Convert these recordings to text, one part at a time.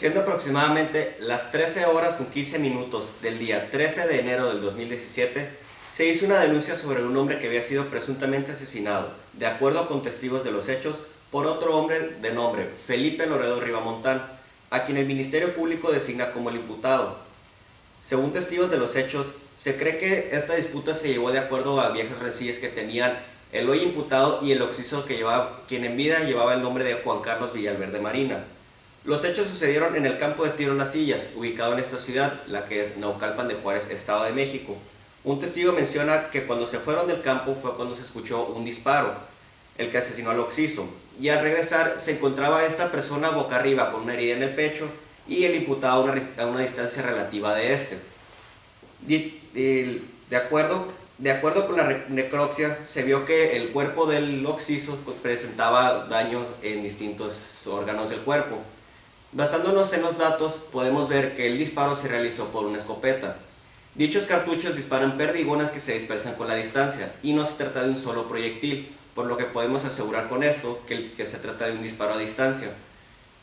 Siendo aproximadamente las 13 horas con 15 minutos del día 13 de enero del 2017, se hizo una denuncia sobre un hombre que había sido presuntamente asesinado, de acuerdo con testigos de los hechos, por otro hombre de nombre Felipe Loredo Rivamontán, a quien el Ministerio Público designa como el imputado. Según testigos de los hechos, se cree que esta disputa se llevó de acuerdo a viejas rencillas que tenían el hoy imputado y el occiso quien en vida llevaba el nombre de Juan Carlos Villalverde Marina. Los hechos sucedieron en el campo de tiro Las Sillas, ubicado en esta ciudad, la que es Naucalpan de Juárez, Estado de México. Un testigo menciona que cuando se fueron del campo fue cuando se escuchó un disparo, el que asesinó al occiso, y al regresar se encontraba esta persona boca arriba con una herida en el pecho y el imputado a una distancia relativa de este. De acuerdo con la necropsia, se vio que el cuerpo del occiso presentaba daño en distintos órganos del cuerpo. Basándonos en los datos, podemos ver que el disparo se realizó por una escopeta. Dichos cartuchos disparan perdigonas que se dispersan con la distancia, y no se trata de un solo proyectil, por lo que podemos asegurar con esto que se trata de un disparo a distancia.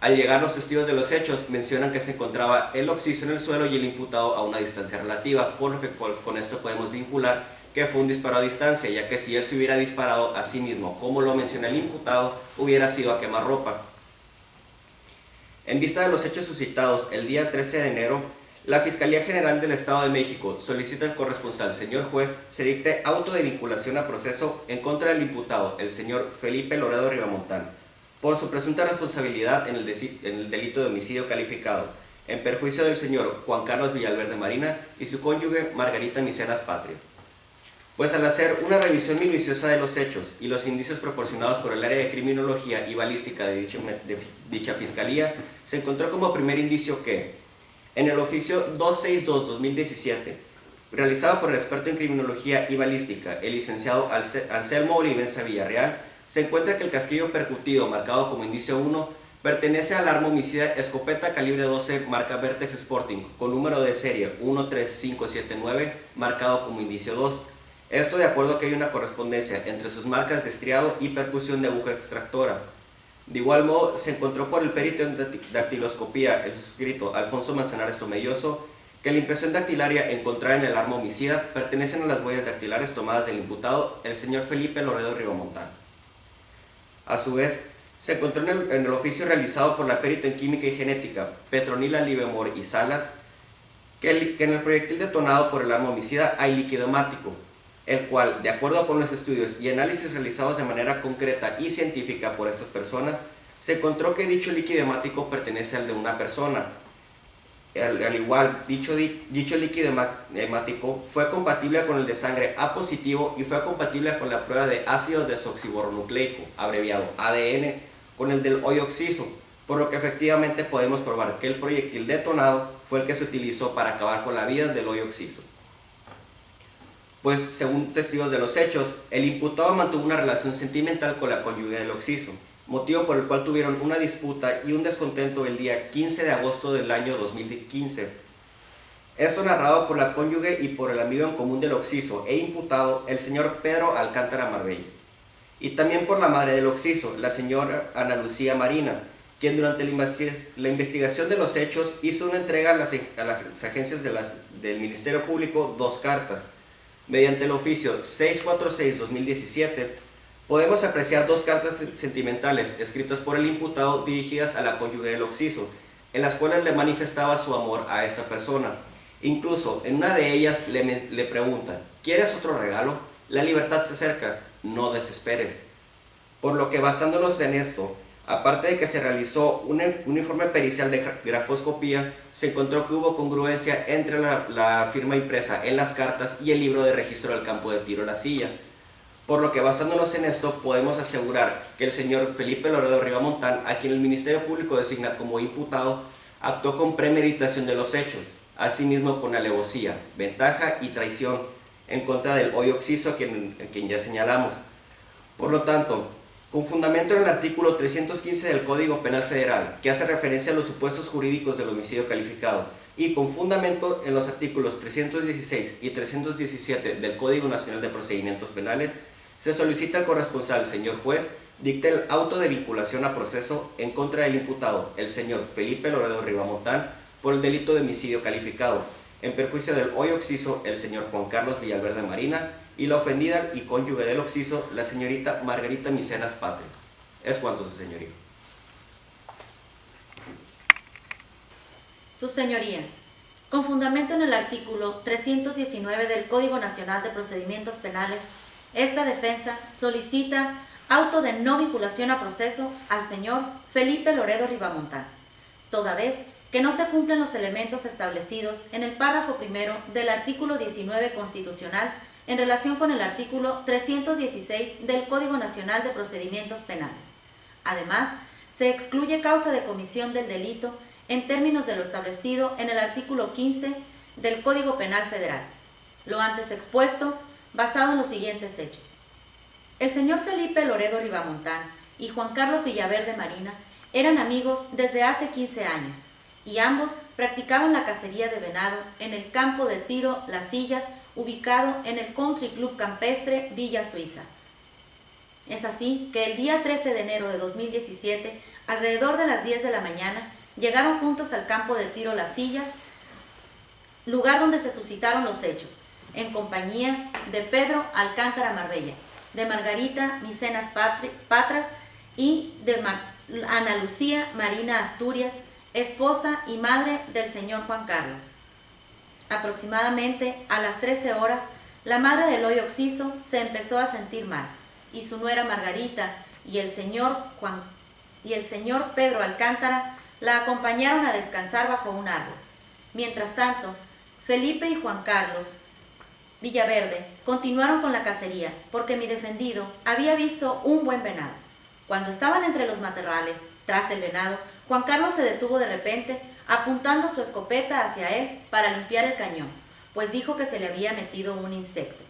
Al llegar los testigos de los hechos, mencionan que se encontraba el occiso en el suelo y el imputado a una distancia relativa, por lo que con esto podemos vincular que fue un disparo a distancia, ya que si él se hubiera disparado a sí mismo, como lo menciona el imputado, hubiera sido a quemarropa. En vista de los hechos suscitados el día 13 de enero, la Fiscalía General del Estado de México solicita al corresponsal señor juez se dicte auto de vinculación a proceso en contra del imputado, el señor Felipe Loredo Rivamontán, por su presunta responsabilidad en el delito de homicidio calificado, en perjuicio del señor Juan Carlos Villalverde Marina y su cónyuge Margarita Misenas Patria. Pues al hacer una revisión minuciosa de los hechos y los indicios proporcionados por el área de criminología y balística de dicha fiscalía, se encontró como primer indicio que, en el oficio 262-2017, realizado por el experto en criminología y balística, el licenciado Anselmo Olivenza Villarreal, se encuentra que el casquillo percutido, marcado como indicio 1, pertenece al arma homicida escopeta calibre 12 marca Vertex Sporting, con número de serie 13579, marcado como indicio 2. Esto de acuerdo a que hay una correspondencia entre sus marcas de estriado y percusión de aguja extractora. De igual modo, se encontró por el perito en dactiloscopía, el suscrito Alfonso Manzanares Tomelloso, que la impresión dactilaria encontrada en el arma homicida pertenecen a las huellas dactilares tomadas del imputado, el señor Felipe Loredo Rivamontán. A su vez, se encontró en el oficio realizado por la perito en química y genética, Petronila Livemor y Salas, que en el proyectil detonado por el arma homicida hay líquido hemático, el cual, de acuerdo con los estudios y análisis realizados de manera concreta y científica por estas personas, se encontró que dicho líquido hemático pertenece al de una persona. Al igual, dicho líquido hemático fue compatible con el de sangre A positivo y fue compatible con la prueba de ácido desoxirribonucleico, abreviado ADN, con el del hoy occiso, por lo que efectivamente podemos probar que el proyectil detonado fue el que se utilizó para acabar con la vida del hoy occiso. Pues, según testigos de los hechos, el imputado mantuvo una relación sentimental con la cónyuge del occiso, motivo por el cual tuvieron una disputa y un descontento el día 15 de agosto del año 2015. Esto narrado por la cónyuge y por el amigo en común del occiso e imputado, el señor Pedro Alcántara Marbella. Y también por la madre del occiso, la señora Ana Lucía Marina, quien durante la investigación de los hechos hizo una entrega a las agencias del Ministerio Público 2 cartas. Mediante el oficio 646-2017, podemos apreciar 2 cartas sentimentales escritas por el imputado dirigidas a la cónyuge del occiso, en las cuales le manifestaba su amor a esta persona. Incluso en una de ellas le pregunta: ¿quieres otro regalo? La libertad se acerca, no desesperes. Por lo que, basándonos en esto, aparte de que se realizó un informe pericial de grafoscopía, se encontró que hubo congruencia entre la firma impresa en las cartas y el libro de registro del campo de tiro Las Sillas. Por lo que, basándonos en esto, podemos asegurar que el señor Felipe Loredo Rivamontán, a quien el Ministerio Público designa como imputado, actuó con premeditación de los hechos, asimismo con alevosía, ventaja y traición en contra del hoy occiso a quien ya señalamos. Por lo tanto, con fundamento en el artículo 315 del Código Penal Federal, que hace referencia a los supuestos jurídicos del homicidio calificado, y con fundamento en los artículos 316 y 317 del Código Nacional de Procedimientos Penales, se solicita al corresponsal señor juez dicta el auto de vinculación a proceso en contra del imputado, el señor Felipe Loredo Ribamontán, por el delito de homicidio calificado, en perjuicio del hoy occiso, el señor Juan Carlos Villaverde Marina, y la ofendida y cónyuge del occiso, la señorita Margarita Micenas Patria. Es cuanto, su señoría. Su señoría, con fundamento en el artículo 319 del Código Nacional de Procedimientos Penales, esta defensa solicita auto de no vinculación a proceso al señor Felipe Loredo Ribamontán, toda vez que no se cumplen los elementos establecidos en el párrafo primero del artículo 19 constitucional en relación con el artículo 316 del Código Nacional de Procedimientos Penales. Además, se excluye causa de comisión del delito en términos de lo establecido en el artículo 15 del Código Penal Federal. Lo antes expuesto, basado en los siguientes hechos. El señor Felipe Loredo Ribamontán y Juan Carlos Villaverde Marina eran amigos desde hace 15 años y ambos practicaban la cacería de venado en el campo de tiro Las Sillas, ubicado en el Country Club Campestre Villa Suiza. Es así que el día 13 de enero de 2017, alrededor de las 10 de la mañana, llegaron juntos al campo de tiro Las Sillas, lugar donde se suscitaron los hechos, en compañía de Pedro Alcántara Marbella, de Margarita Micenas Patras y de Ana Lucía Marina Asturias, esposa y madre del señor Juan Carlos. Aproximadamente a las 13 horas, la madre del hoy occiso se empezó a sentir mal, y su nuera Margarita y el señor Pedro Alcántara la acompañaron a descansar bajo un árbol. Mientras tanto, Felipe y Juan Carlos Villaverde continuaron con la cacería, porque mi defendido había visto un buen venado. Cuando estaban entre los matorrales, tras el venado, Juan Carlos se detuvo de repente, apuntando su escopeta hacia él para limpiar el cañón, pues dijo que se le había metido un insecto.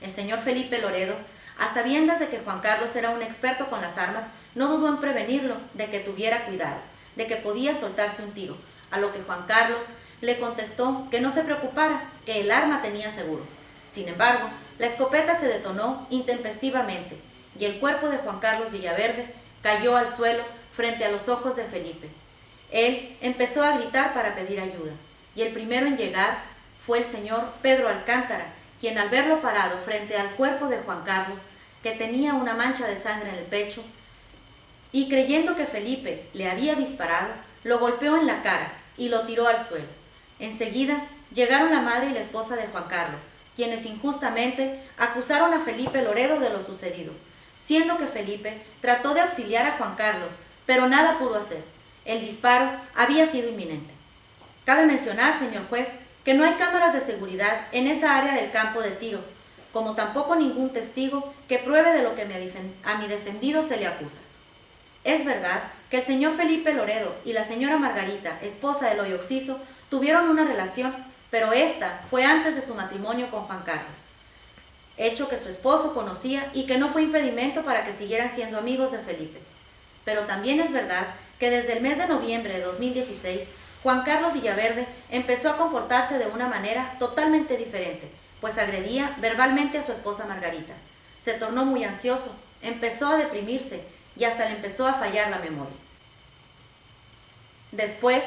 El señor Felipe Loredo, a sabiendas de que Juan Carlos era un experto con las armas, no dudó en prevenirlo de que tuviera cuidado, de que podía soltarse un tiro, a lo que Juan Carlos le contestó que no se preocupara, que el arma tenía seguro. Sin embargo, la escopeta se detonó intempestivamente y el cuerpo de Juan Carlos Villaverde cayó al suelo frente a los ojos de Felipe. Él empezó a gritar para pedir ayuda, y el primero en llegar fue el señor Pedro Alcántara, quien al verlo parado frente al cuerpo de Juan Carlos, que tenía una mancha de sangre en el pecho, y creyendo que Felipe le había disparado, lo golpeó en la cara y lo tiró al suelo. Enseguida llegaron la madre y la esposa de Juan Carlos, quienes injustamente acusaron a Felipe Loredo de lo sucedido, siendo que Felipe trató de auxiliar a Juan Carlos, pero nada pudo hacer. El disparo había sido inminente. Cabe mencionar, señor juez, que no hay cámaras de seguridad en esa área del campo de tiro, como tampoco ningún testigo que pruebe de lo que a mi defendido se le acusa. Es verdad que el señor Felipe Loredo y la señora Margarita, esposa del hoy occiso, tuvieron una relación, pero esta fue antes de su matrimonio con Juan Carlos, hecho que su esposo conocía y que no fue impedimento para que siguieran siendo amigos de Felipe. Pero también es verdad que desde el mes de noviembre de 2016, Juan Carlos Villaverde empezó a comportarse de una manera totalmente diferente, pues agredía verbalmente a su esposa Margarita. Se tornó muy ansioso, empezó a deprimirse y hasta le empezó a fallar la memoria. Después,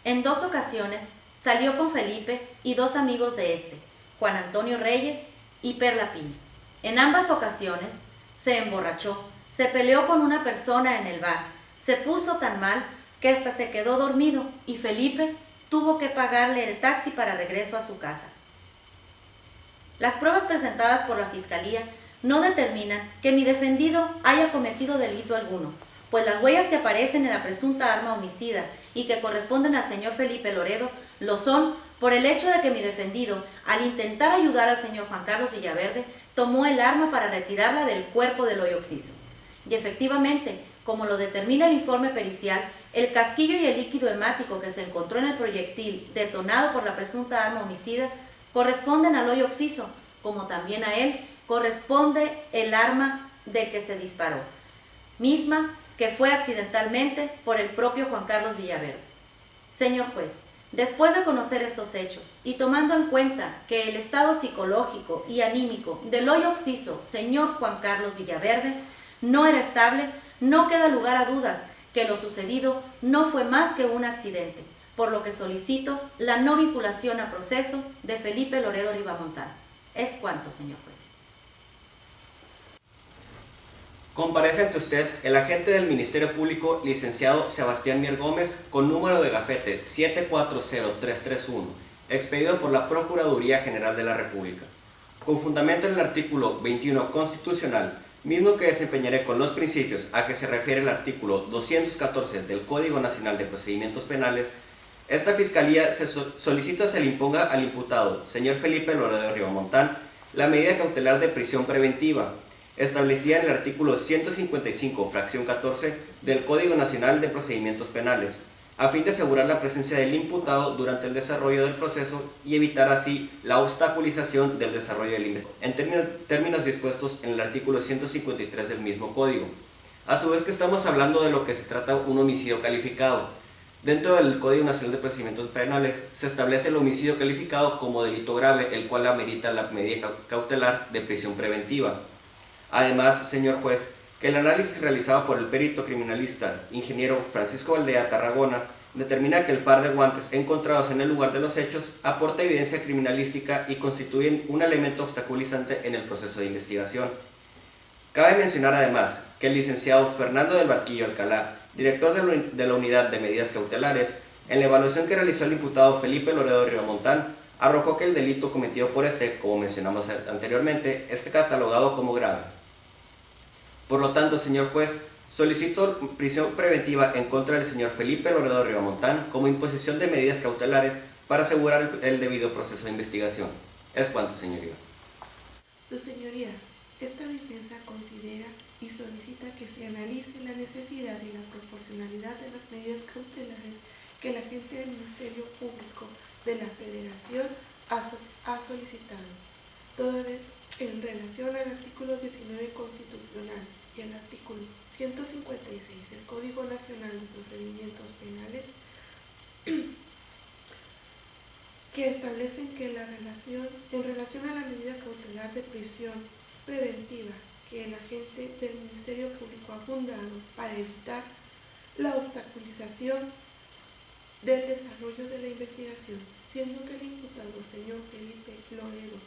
en 2 ocasiones, salió con Felipe y 2 amigos de este, Juan Antonio Reyes y Perla Piña. En ambas ocasiones, se emborrachó, se peleó con una persona en el bar, se puso tan mal que hasta se quedó dormido y Felipe tuvo que pagarle el taxi para regreso a su casa. Las pruebas presentadas por la Fiscalía no determinan que mi defendido haya cometido delito alguno, pues las huellas que aparecen en la presunta arma homicida y que corresponden al señor Felipe Loredo lo son por el hecho de que mi defendido, al intentar ayudar al señor Juan Carlos Villaverde, tomó el arma para retirarla del cuerpo del hoy occiso. Y efectivamente, como lo determina el informe pericial, el casquillo y el líquido hemático que se encontró en el proyectil detonado por la presunta arma homicida corresponden al hoy occiso, como también a él corresponde el arma del que se disparó, misma que fue accidentalmente por el propio Juan Carlos Villaverde. Señor juez, después de conocer estos hechos y tomando en cuenta que el estado psicológico y anímico del hoy occiso señor Juan Carlos Villaverde no era estable, no queda lugar a dudas que lo sucedido no fue más que un accidente, por lo que solicito la no vinculación a proceso de Felipe Loredo Rivamontano. Es cuanto, señor juez. Comparece ante usted el agente del Ministerio Público, licenciado Sebastián Mier Gómez, con número de gafete 740331, expedido por la Procuraduría General de la República. Con fundamento en el artículo 21 constitucional, mismo que desempeñaré con los principios a que se refiere el artículo 214 del Código Nacional de Procedimientos Penales, esta Fiscalía solicita se le imponga al imputado, señor Felipe Loredo Rivamontán, la medida cautelar de prisión preventiva, establecida en el artículo 155, fracción 14 del Código Nacional de Procedimientos Penales, a fin de asegurar la presencia del imputado durante el desarrollo del proceso y evitar así la obstaculización del desarrollo del investigación, en términos dispuestos en el artículo 153 del mismo Código. A su vez que estamos hablando de lo que se trata un homicidio calificado. Dentro del Código Nacional de Procedimientos Penales se establece el homicidio calificado como delito grave, el cual amerita la medida cautelar de prisión preventiva. Además, señor juez, que el análisis realizado por el perito criminalista ingeniero Francisco Valdea Tarragona determina que el par de guantes encontrados en el lugar de los hechos aporta evidencia criminalística y constituyen un elemento obstaculizante en el proceso de investigación. Cabe mencionar además que el licenciado Fernando del Barquillo Alcalá, director de la Unidad de Medidas Cautelares, en la evaluación que realizó el imputado Felipe Loredo Rivamontán, arrojó que el delito cometido por este, como mencionamos anteriormente, es catalogado como grave. Por lo tanto, señor juez, solicito prisión preventiva en contra del señor Felipe Loredo Rivamontán como imposición de medidas cautelares para asegurar el debido proceso de investigación. Es cuanto, señoría. Su señoría, esta defensa considera y solicita que se analice la necesidad y la proporcionalidad de las medidas cautelares que el agente del Ministerio Público de la Federación ha solicitado, toda vez en relación al artículo 19 constitucional y el artículo 156 del Código Nacional de Procedimientos Penales, que establecen que en relación a la medida cautelar de prisión preventiva que el agente del Ministerio Público ha fundado para evitar la obstaculización del desarrollo de la investigación, siendo que el imputado señor Felipe Loredo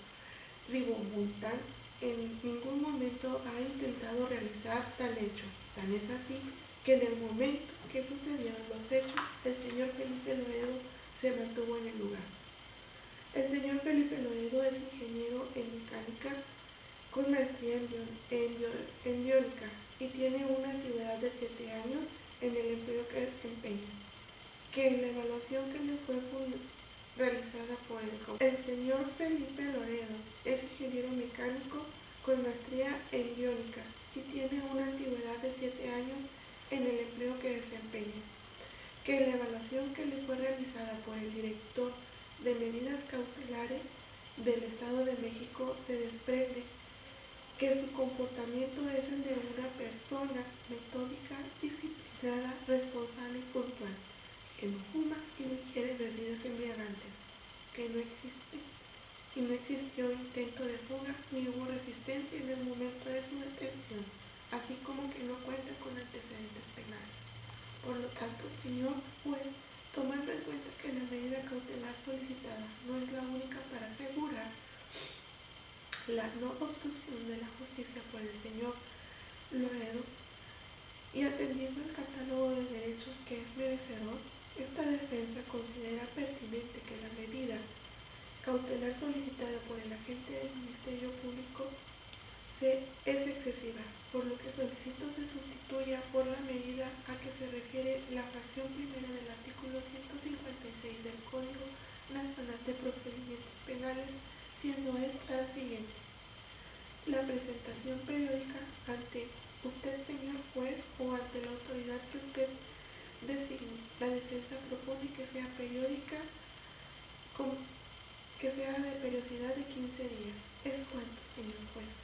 Rivamontán en ningún momento ha intentado realizar tal hecho. Tan es así que en el momento que sucedieron los hechos, el señor Felipe Loredo se mantuvo en el lugar. El señor Felipe Loredo es ingeniero en mecánica con maestría en biónica y tiene una antigüedad de 7 años en el empleo que desempeña, que en la evaluación que le fue realizada por el señor Felipe Loredo es ingeniero mecánico con maestría en biónica y tiene una antigüedad de 7 años en el empleo que desempeña, que en la evaluación que le fue realizada por el director de medidas cautelares del Estado de México se desprende que su comportamiento es el de una persona metódica, disciplinada, responsable y puntual, que no fuma y no ingiere bebidas embriagantes, que no existió intento de fuga ni hubo resistencia en el momento de su detención, así como que no cuenta con antecedentes penales. Por lo tanto, señor juez, tomando en cuenta que la medida cautelar solicitada no es la única para asegurar la no obstrucción de la justicia por el señor Loredo y atendiendo el catálogo de derechos que es merecedor, esta defensa considera pertinente que la medida cautelar solicitada por el agente del Ministerio Público es excesiva, por lo que solicito se sustituya por la medida a que se refiere la fracción primera del artículo 156 del Código Nacional de Procedimientos Penales, siendo esta la siguiente: la presentación periódica ante usted, señor juez, o ante la autoridad que usted designe. La defensa propone que sea periódica, que sea de periodicidad de 15 días. Es cuanto, señor juez.